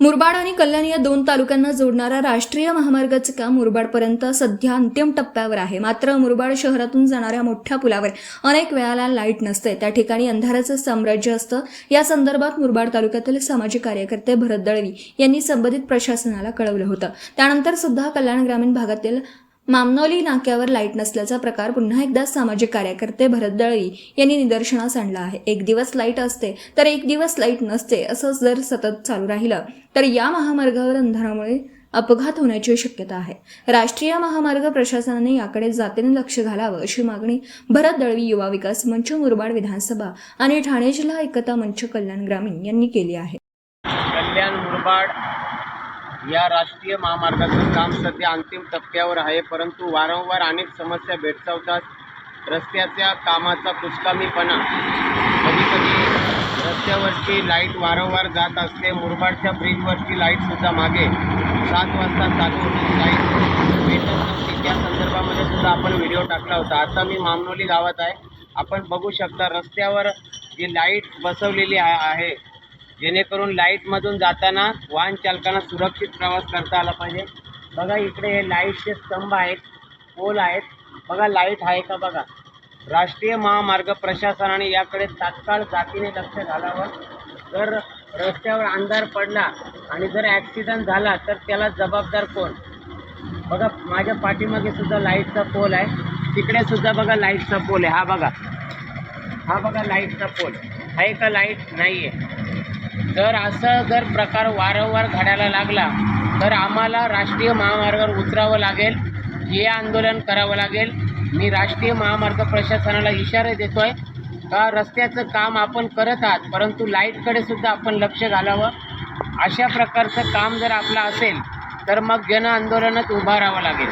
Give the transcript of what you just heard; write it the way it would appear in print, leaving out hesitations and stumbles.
मुरबाड आणि कल्याण या दोन तालुक्यांना जोडणारा राष्ट्रीय महामार्गाचे काम मुरबाडपर्यंत सध्या अंतिम टप्प्यावर आहे. मात्र मुरबाड शहरातून जाणाऱ्या मोठ्या पुलावर अनेक वेळाला लाईट नसते. त्या ठिकाणी अंधाराचं साम्राज्य असतं. या संदर्भात मुरबाड तालुक्यातील सामाजिक कार्यकर्ते भरत दळवी यांनी संबंधित प्रशासनाला कळवलं होतं. त्यानंतर सुद्धा कल्याण ग्रामीण भागातील मामनोली नाक्यावर लाईट नसल्याचा प्रकार पुन्हा एकदा सामाजिक कार्यकर्ते भरत दळवी यांनी निदर्शनास आणला आहे. एक दिवस लाईट असते तर एक दिवस लाईट नसते, असंच जर सतत चालू राहिलं तर या महामार्गावर अंधारामुळे अपघात होण्याची शक्यता आहे. राष्ट्रीय महामार्ग प्रशासनाने याकडे जातीने लक्ष घालावं अशी मागणी भरत दळवी युवा विकास मंच मुरबाड विधानसभा आणि ठाणे जिल्हा एकता मंच कल्याण ग्रामीण यांनी केली आहे. कल्याण मुरबाड या राष्ट्रीय महामार्गाचं काम सध्या अंतिम टप्प्यावर आहे, परंतु वारंवार अनेक समस्या भेडसावतात. रस्त्याच्या कामाचा कुचकामीपणा, कधीकधी रस्त्यावरची लाईट वारंवार जात असते. मुरबाडच्या ब्रिजवरची लाईटसुद्धा मागे 7 वाजता चालू होती, लाईट भेटत नव्हती. त्या संदर्भामध्ये सुद्धा आपण व्हिडिओ टाकला होता. आता मी मामनोली गावात आहे. आपण बघू शकता रस्त्यावर जी लाईट बसवलेली आहे, जेणेकरून लाईटमधून जाताना वाहन चालकांना सुरक्षित प्रवास करता आला पाहिजे. बघा इकडे हे लाईटचे स्तंभ आहेत, पोल आहेत. बघा लाईट आहे का बघा. राष्ट्रीय महामार्ग प्रशासनाने याकडे तात्काळ जातीने लक्ष घालावं. जर रस्त्यावर अंधार पडला आणि जर ॲक्सिडेंट झाला तर त्याला जबाबदार कोण? बघा माझ्या पाठीमागे सुद्धा लाईटचा पोल आहे, तिकडे सुद्धा बघा लाईटचा पोल आहे. हा बघा लाईटचा पोल आहे का? लाईट नाही आहे. जर प्रकार वारंवार घडायला लागला तर आम्हाला राष्ट्रीय महामार्गावर उतरावं लागेल, हे आंदोलन करावं लागेल. मी राष्ट्रीय महामार्ग प्रशासनाला इशारे देतो आहे का रस्त्याचं काम आपण करत आहात, परंतु लाईटकडे सुद्धा आपण लक्ष घालावं. अशा प्रकारचं काम जर आपलं असेल तर मग जनआंदोलनात उभं राहावं लागेल.